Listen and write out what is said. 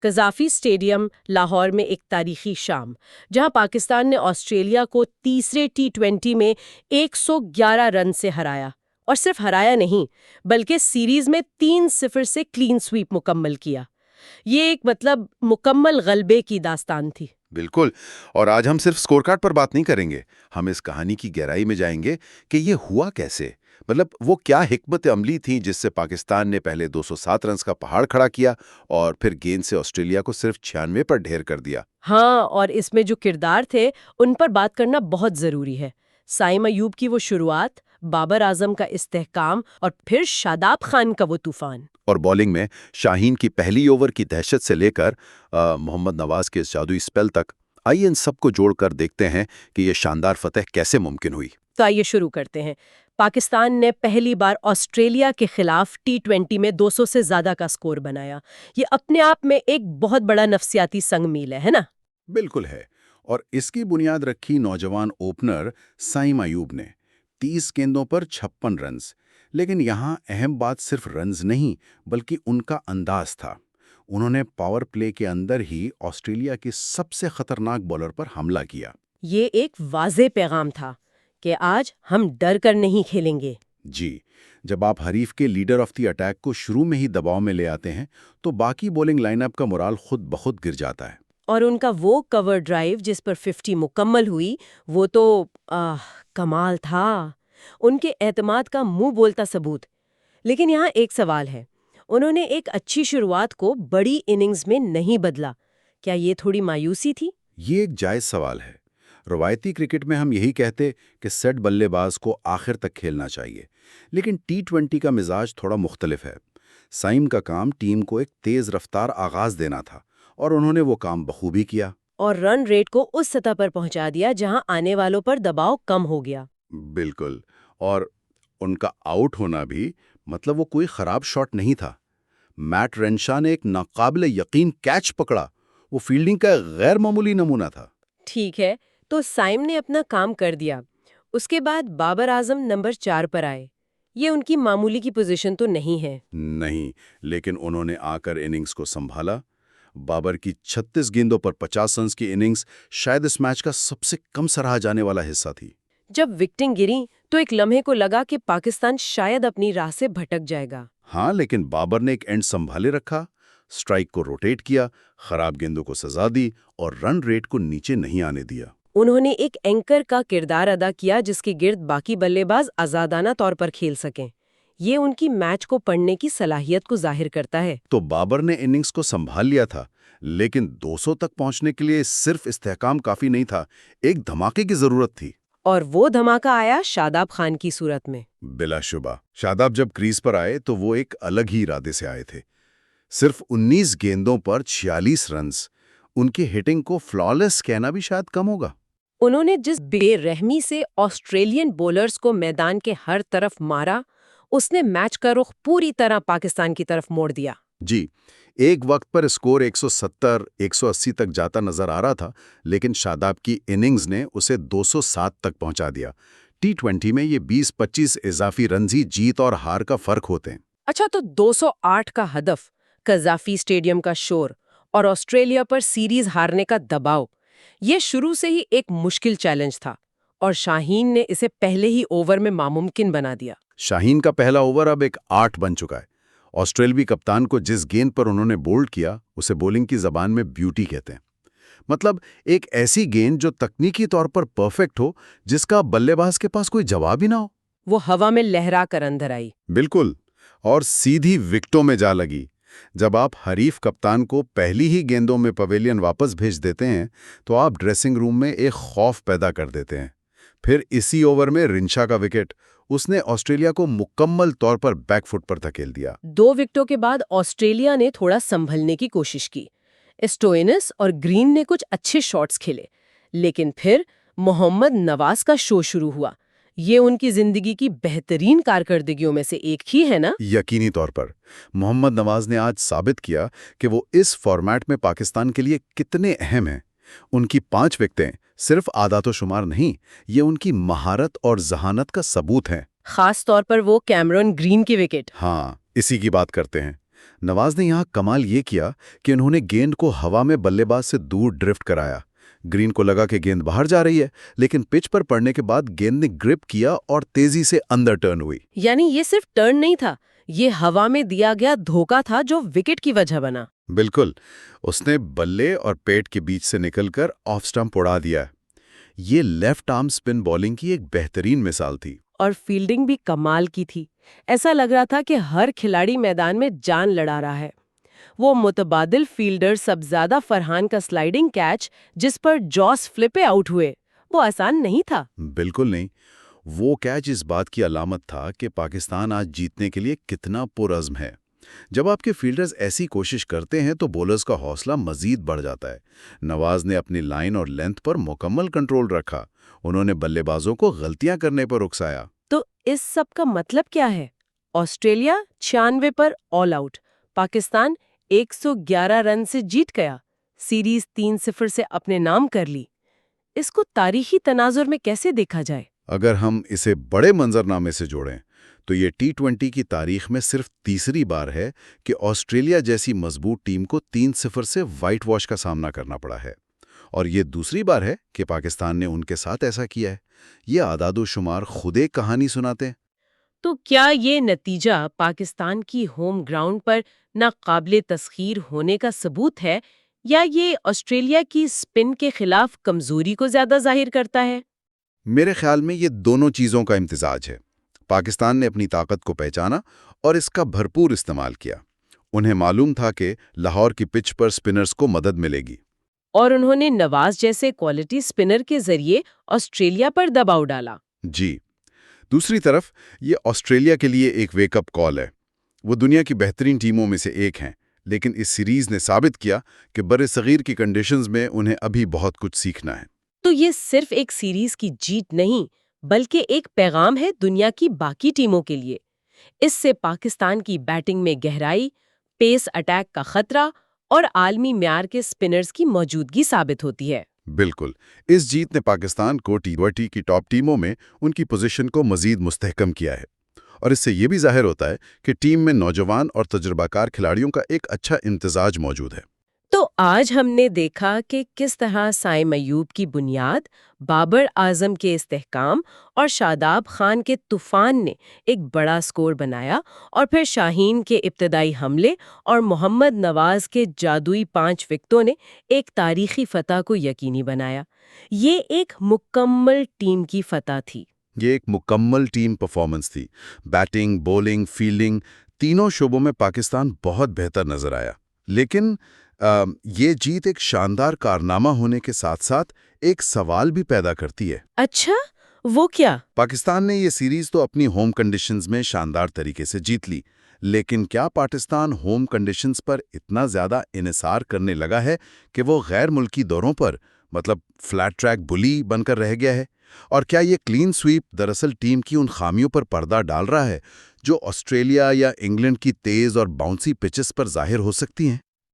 Gaddafi stadium Lahore میں ایک تاریخی شام، جہاں پاکستان نے آسٹریلیا کو تیسرے ٹی20 میں 111 رن سے ہرایا، اور صرف ہرایا نہیں بلکہ سیریز میں 3-0 سے کلین سویپ مکمل کیا۔ یہ ایک مکمل غلبے کی داستان تھی۔ بالکل، اور آج ہم صرف سکور کارڈ پر بات نہیں کریں گے، ہم اس کہانی کی گہرائی میں جائیں گے کہ یہ ہوا کیسے، وہ کیا حکمت عملی تھی جس سے پاکستان نے پہلے 207 رنز کا پہاڑ کھڑا کیا اور پھر گیند سے آسٹریلیا کو صرف 96 پر ڈھیر کر دیا۔ ہاں، اور اس میں جو کردار تھے ان پر بات کرنا بہت ضروری ہے۔ سائم ایوب کی وہ شروعات، بابر اعظم کا استحکام، اور پھر شاداب خان کا وہ طوفان۔ اور بولنگ میں شاہین کی پہلی اوور کی دہشت سے لے کر محمد نواز کے اس جادوئی سپیل تک، آئیے ان سب کو جوڑ کر دیکھتے ہیں کہ یہ شاندار فتح کیسے ممکن ہوئی۔ تو آئیے شروع کرتے ہیں۔ پاکستان نے پہلی بار آسٹریلیا کے خلاف ٹی20 میں 200 سے زیادہ کا سکور بنایا۔ یہ اپنے آپ میں ایک بہت بڑا نفسیاتی سنگ میل ہے نا؟ بالکل ہے، اور اس کی بنیاد رکھی نوجوان اوپنر سائم ایوب نے 30 گیندوں پر 56 رنز۔ لیکن یہاں اہم بات صرف رنز نہیں بلکہ ان کا انداز تھا۔ انہوں نے پاور پلے کے اندر ہی آسٹریلیا کے سب سے خطرناک بولر پر حملہ کیا۔ یہ ایک واضح پیغام تھا کہ آج ہم ڈر کر نہیں کھیلیں گے۔ جی، جب آپ حریف کے لیڈر آف دی اٹیک کو شروع میں ہی دباؤ میں لے آتے ہیں تو باقی بولنگ لائن اپ کا مورال خود بخود گر جاتا ہے۔ اور ان کا وہ کور ڈرائیو جس پر 50 مکمل ہوئی، وہ تو کمال تھا، ان کے اعتماد کا منہ بولتا ثبوت۔ لیکن یہاں ایک سوال ہے، انہوں نے ایک اچھی شروعات کو بڑی اننگز میں نہیں بدلا، کیا یہ تھوڑی مایوسی تھی؟ یہ ایک جائز سوال ہے۔ روایتی کرکٹ میں ہم یہی کہتے کہ سیٹ بلے باز کو آخر تک کھیلنا چاہیے، لیکن ٹی20 کا مزاج تھوڑا مختلف ہے۔ سائم کا کام ٹیم کو ایک تیز رفتار آغاز دینا تھا، اور انہوں نے وہ کام بخوبی کیا، اور رن ریٹ کو اس سطح پر پہنچا دیا جہاں آنے والوں پر دباؤ کم ہو گیا۔ بالکل، اور ان کا آؤٹ ہونا بھی وہ کوئی خراب شاٹ نہیں تھا۔ میٹ رینشا نے ایک ناقابل یقین کیچ پکڑا، وہ فیلڈنگ کا غیر معمولی نمونہ تھا۔ ٹھیک ہے، تو سائم نے اپنا کام کر دیا۔ اس کے بعد بابر اعظم نمبر 4 پر آئے۔ یہ ان کی معمولی کی پوزیشن تو نہیں ہے۔ نہیں، لیکن انہوں نے آ کر اننگز کو سنبھالا۔ بابر کی 36 گیندوں پر 50 رنز کی اننگز شاید اس میچ کا سب سے کم سراہا جانے والا حصہ تھی۔ جب وکٹیں گریں تو ایک لمحے کو لگا کہ پاکستان شاید اپنی راہ سے بھٹک جائے گا۔ ہاں، لیکن بابر نے ایک اینڈ سنبھالے رکھا، سٹرائک کو روٹیٹ کیا، خراب گیندوں کو سزا دی اور رن ریٹ کو نیچے نہیں آنے دیا۔ انہوں نے ایک اینکر کا کردار ادا کیا جس کے گرد باقی بلے باز آزادانہ طور پر کھیل سکیں۔ یہ ان کی میچ کو پڑھنے کی صلاحیت کو ظاہر کرتا ہے۔ تو بابر نے اننگز کو سنبھال لیا تھا، لیکن 200 تک پہنچنے کے لیے صرف استحکام کافی نہیں تھا، ایک دھماکے کی ضرورت تھی۔ اور وہ دھماکہ آیا شاداب خان کی صورت میں۔ بلا شبہ، شاداب جب کریز پر آئے تو وہ ایک الگ ہی ارادے سے آئے تھے۔ صرف 19 گیندوں پر 46 رنز، ان کی ہٹنگ کو فلالیس کہنا بھی شاید کم ہوگا۔ انہوں نے جس بے رحمی سے آسٹریلین بولرز کو میدان کے ہر طرف مارا، اس نے میچ کا رخ پوری طرح پاکستان کی طرف موڑ دیا۔ جی، ایک وقت پر اسکور 170 180 تک جاتا نظر آ رہا تھا، لیکن شاداب کی اننگز نے اسے 207 تک پہنچا دیا۔ ٹی20 میں یہ 20-25 اضافی رنز ہی جیت اور ہار کا فرق ہوتے ہیں۔ اچھا، تو 208 کا ہدف، قذافی اسٹیڈیم کا شور اور آسٹریلیا پر سیریز ہارنے کا دباؤ، یہ شروع سے ہی ایک مشکل چیلنج تھا، اور شاہین نے اسے پہلے ہی اوور میں ناممکن بنا دیا۔ شاہین کا پہلا اوور اب ایک 8 بن چکا ہے۔ آسٹریلوی کپتان کو جس گیند پر انہوں نے بولڈ کیا اسے بولنگ کی زبان میں بیوٹی کہتے ہیں۔ ایک ایسی گیند جو تکنیکی طور پر پرفیکٹ ہو، جس کا بلے باز کے پاس کوئی جواب ہی نہ ہو۔ وہ ہوا میں لہرا کر اندر آئی۔ بالکل، اور سیدھی وکٹوں میں جا لگی۔ جب آپ حریف کپتان کو پہلی ہی گیندوں میں پویلین واپس بھیج دیتے ہیں تو آپ ڈریسنگ روم میں ایک خوف پیدا کر دیتے ہیں۔ پھر اسی اوور میں رنشا کا وکٹ، اس نے آسٹریلیا کو مکمل طور پر بیک فٹ پر دھکیل دیا۔ 2 وکٹوں کے بعد آسٹریلیا نے تھوڑا سنبھلنے کی کوشش کی۔ اسٹوئنس اور گرین نے کچھ اچھے شاٹس کھیلے، لیکن پھر محمد نواز کا شو شروع ہوا۔ یہ ان کی زندگی کی بہترین کارکردگیوں میں سے ایک ہی ہے نا؟ یقینی طور پر محمد نواز نے آج ثابت کیا کہ وہ اس فارمیٹ میں پاکستان کے لیے کتنے اہم ہیں۔ ان کی 5 وکٹیں صرف اعداد و شمار نہیں، یہ ان کی مہارت اور ذہانت کا ثبوت ہیں۔ خاص طور پر وہ کیمرون گرین کی وکٹ۔ ہاں، اسی کی بات کرتے ہیں۔ نواز نے یہاں کمال یہ کیا کہ انہوں نے گیند کو ہوا میں بلے باز سے دور ڈرفٹ کرایا۔ گرین کو لگا کہ گیند باہر جا رہی ہے، لیکن پچ پر پڑنے کے بعد گیند نے گرپ کیا اور تیزی سے اندر ٹرن ہوئی۔ یعنی یہ صرف ٹرن نہیں تھا، یہ ہوا میں دیا گیا دھوکہ تھا جو وکٹ کی وجہ بنا۔ بالکل، اس نے بلے اور پیٹ کے بیچ سے نکل کر آف سٹمپ اڑا دیا۔ یہ لیفٹ آرم سپن بولنگ کی ایک بہترین مثال تھی۔ اور فیلڈنگ بھی کمال کی تھی، ایسا لگ رہا تھا کہ ہر کھلاڑی میدان میں جان لڑا رہا ہے۔ وہ متبادل فیلڈر سبزادہ فرحان کا سلائیڈنگ کیچ جس پر جوس فلپے آؤٹ ہوئے، وہ آسان نہیں تھا۔ بالکل نہیں، وہ کیچ اس بات کی علامت تھا کہ پاکستان آج جیتنے کے لیے کتنا پرعزم ہے۔ جب آپ کے فیلڈرز ایسی کوشش کرتے ہیں تو بولرز کا حوصلہ مزید بڑھ جاتا ہے۔ نواز نے اپنی لائن اور لینتھ پر مکمل کنٹرول رکھا، انہوں نے بلے بازوں کو غلطیاں کرنے پر اکسایا۔ تو اس سب کا مطلب کیا ہے؟ آسٹریلیا 96 پر آل آؤٹ، پاکستان 111 رن سے جیت گیا، سیریز 3-0 سے اپنے نام کر لی۔ اس کو تاریخی تناظر میں کیسے دیکھا جائے؟ اگر ہم اسے بڑے منظرنامے سے جوڑیں تو یہ ٹی 20 کی تاریخ میں صرف تیسری بار ہے کہ آسٹریلیا جیسی مضبوط ٹیم کو 3-0 سے وائٹ واش کا سامنا کرنا پڑا ہے، اور یہ دوسری بار ہے کہ پاکستان نے ان کے ساتھ ایسا کیا ہے۔ یہ اعداد و شمار خود ایک کہانی سناتے ہیں۔ تو کیا یہ نتیجہ پاکستان کی ہوم گراؤنڈ پر ناقابل تسخیر ہونے کا ثبوت ہے، یا یہ آسٹریلیا کی سپن کے خلاف کمزوری کو زیادہ ظاہر کرتا ہے؟ میرے خیال میں یہ دونوں چیزوں کا امتزاج ہے۔ پاکستان نے اپنی طاقت کو پہچانا اور اس کا بھرپور استعمال کیا۔ انہیں معلوم تھا کہ لاہور کی پچ پر سپنرز کو مدد ملے گی، اور انہوں نے نواز جیسے کوالٹی سپنر کے ذریعے آسٹریلیا پر دباؤ ڈالا۔ جی۔ دوسری طرف یہ آسٹریلیا کے لیے ایک ویک اپ کال ہے۔ وہ دنیا کی بہترین ٹیموں میں سے ایک ہیں، لیکن اس سیریز نے ثابت کیا کہ برصغیر کی کنڈیشنز میں انہیں ابھی بہت کچھ سیکھنا ہے۔ تو یہ صرف ایک سیریز کی جیت نہیں، بلکہ ایک پیغام ہے دنیا کی باقی ٹیموں کے لیے۔ اس سے پاکستان کی بیٹنگ میں گہرائی، پیس اٹیک کا خطرہ اور عالمی معیار کے سپنرز کی موجودگی ثابت ہوتی ہے۔ بالکل، اس جیت نے پاکستان کو ٹی 20 کی ٹاپ ٹیموں میں ان کی پوزیشن کو مزید مستحکم کیا ہے، اور اس سے یہ بھی ظاہر ہوتا ہے کہ ٹیم میں نوجوان اور تجربہ کار کھلاڑیوں کا ایک اچھا امتزاج موجود ہے۔ تو آج ہم نے دیکھا کہ کس طرح سائم ایوب کی بنیاد، بابر اعظم کے استحکام اور شاداب خان کے طوفان نے ایک بڑا سکور بنایا، اور پھر شاہین کے ابتدائی حملے اور محمد نواز کے جادوئی 5 وکٹوں نے ایک تاریخی فتح کو یقینی بنایا۔ یہ ایک مکمل ٹیم کی فتح تھی۔ یہ ایک مکمل ٹیم پرفارمنس تھی۔ بیٹنگ، بولنگ، فیلڈنگ، تینوں شعبوں میں پاکستان بہت بہتر نظر آیا۔ لیکن یہ جیت ایک شاندار کارنامہ ہونے کے ساتھ ساتھ ایک سوال بھی پیدا کرتی ہے۔ اچھا، وہ کیا؟ پاکستان نے یہ سیریز تو اپنی ہوم کنڈیشنز میں شاندار طریقے سے جیت لی، لیکن کیا پاکستان ہوم کنڈیشنز پر اتنا زیادہ انحصار کرنے لگا ہے کہ وہ غیر ملکی دوروں پر مطلب فلیٹ ٹریک بلی بن کر رہ گیا ہے؟ اور کیا یہ کلین سویپ دراصل ٹیم کی ان خامیوں پر پردہ ڈال رہا ہے جو آسٹریلیا یا انگلینڈ کی تیز اور باؤنسی پچز پر ظاہر ہو سکتی ہیں؟